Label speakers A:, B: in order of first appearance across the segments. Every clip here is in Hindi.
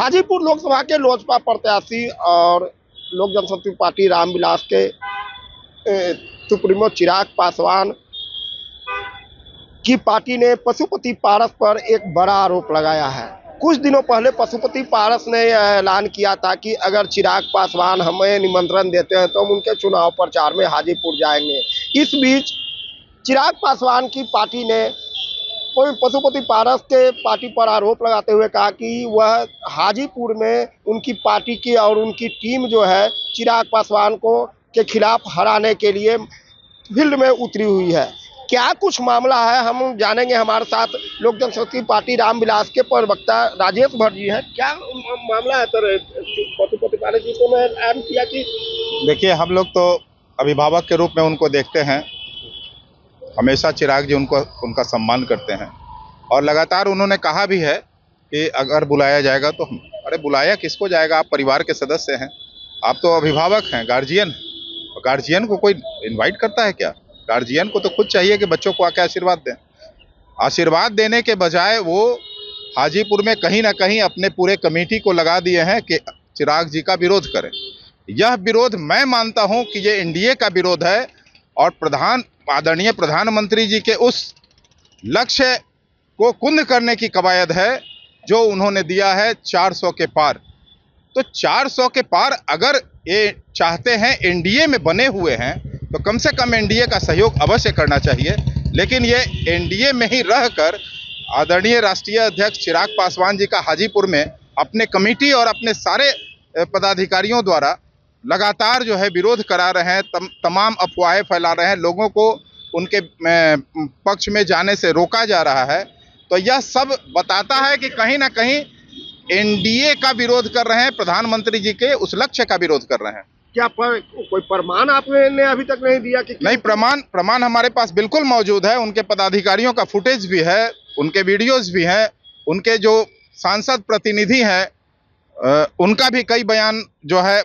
A: हाजीपुर लोकसभा के लोजपा प्रत्याशी और लोक जनशक्ति पार्टी रामविलास के सुप्रीमो चिराग पासवान की पार्टी ने पशुपति पारस पर एक बड़ा आरोप लगाया है। कुछ दिनों पहले पशुपति पारस ने यह ऐलान किया था कि अगर चिराग पासवान हमें निमंत्रण देते हैं तो हम उनके चुनाव प्रचार में हाजीपुर जाएंगे। इस बीच चिराग पासवान की पार्टी ने पशुपति पारस के पार्टी पर आरोप लगाते हुए कहा कि वह हाजीपुर में उनकी पार्टी की और उनकी टीम जो है चिराग पासवान को के खिलाफ हराने के लिए फील्ड में उतरी हुई है। क्या कुछ मामला है हम जानेंगे। हमारे साथ लोक जनशक्ति पार्टी रामविलास के प्रवक्ता राजेश भट्ट जी है। क्या मामला है सर? पशुपति पारस जी को मैं ऐलान किया कि
B: देखिए, हम लोग तो अभिभावक के रूप में उनको देखते हैं, हमेशा चिराग जी उनका सम्मान करते हैं और लगातार उन्होंने कहा भी है कि अगर बुलाया जाएगा तो हम। अरे बुलाया किसको जाएगा? आप परिवार के सदस्य हैं, आप तो अभिभावक हैं, गार्जियन। गार्जियन को कोई इनवाइट करता है क्या? गार्जियन को तो खुद चाहिए कि बच्चों को आके आशीर्वाद दें। आशीर्वाद देने के बजाय वो हाजीपुर में कहीं ना कहीं अपने पूरे कमेटी को लगा दिए हैं कि चिराग जी का विरोध करें। यह विरोध मैं मानता हूं कि ये एनडीए का विरोध है और आदरणीय प्रधानमंत्री जी के उस लक्ष्य को कुंद करने की कवायद है जो उन्होंने दिया है 400 के पार। तो 400 के पार अगर ये चाहते हैं, एनडीए में बने हुए हैं, तो कम से कम एनडीए का सहयोग अवश्य करना चाहिए। लेकिन ये एनडीए में ही रहकर आदरणीय राष्ट्रीय अध्यक्ष चिराग पासवान जी का हाजीपुर में अपने कमेटी और अपने सारे पदाधिकारियों द्वारा लगातार जो है विरोध करा रहे हैं, तमाम अफवाहें फैला रहे हैं, लोगों को उनके पक्ष में जाने से रोका जा रहा है। तो यह सब बताता है कि कहीं ना कहीं एनडीए का विरोध कर रहे हैं, प्रधानमंत्री जी के उस लक्ष्य का विरोध कर रहे हैं।
A: क्या कोई प्रमाण आपने अभी तक नहीं दिया कि
B: नहीं, प्रमाण हमारे पास बिल्कुल मौजूद है। उनके पदाधिकारियों का फुटेज भी है, उनके वीडियोज भी हैं, उनके जो सांसद प्रतिनिधि हैं उनका भी कई बयान जो है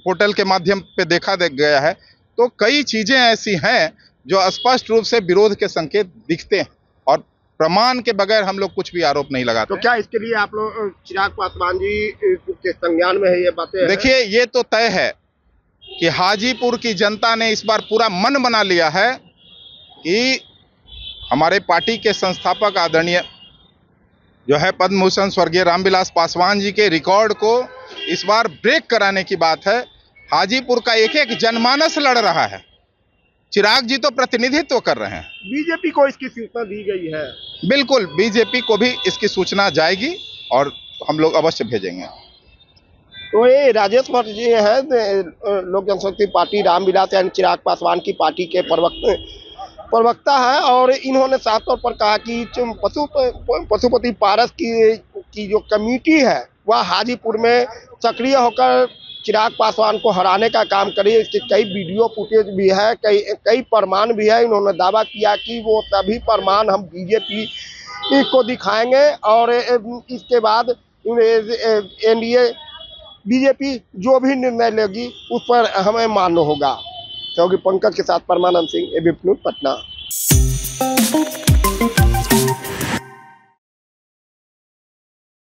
B: पोर्टल के माध्यम पे देखा गया है। तो कई चीजें ऐसी हैं जो स्पष्ट रूप से विरोध के संकेत दिखते हैं और प्रमाण के बगैर हम लोग कुछ भी आरोप नहीं लगाते।
A: तो क्या इसके लिए आप लोग चिराग पासवान जी के संज्ञान में है ये बातें?
B: देखिए, ये तो तय है कि हाजीपुर की जनता ने इस बार पूरा मन बना लिया है कि हमारे पार्टी के संस्थापक आदरणीय जो है पद्म भूषण स्वर्गीय रामविलास पासवान जी के रिकॉर्ड को इस बार ब्रेक कराने की बात है। हाजीपुर का एक एक जनमानस लड़ रहा है, चिराग जी तो प्रतिनिधित्व कर रहे हैं।
A: बीजेपी को इसकी सूचना दी गई है?
B: बिल्कुल, बीजेपी को भी इसकी सूचना जाएगी और हम लोग अवश्य भेजेंगे।
A: तो ये राजेश भट्ट जी हैं, लोक जनशक्ति पार्टी रामविलास यानी चिराग पासवान की पार्टी के प्रवक्ता है और इन्होंने साफ तौर पर कहा कि पशुपति पारस की जो कमेटी है वह हाजीपुर में सक्रिय होकर चिराग पासवान को हराने का काम करी। इसके कई वीडियो फुटेज भी है, कई प्रमाण भी है। इन्होंने दावा किया कि वो सभी प्रमाण हम बीजेपी को दिखाएंगे और इसके बाद एनडीए बीजेपी जो भी निर्णय लेगी उस पर हमें मान्य होगा। क्योंकि पंकज के साथ परमानंद सिंह, एबीपी न्यूज़, पटना।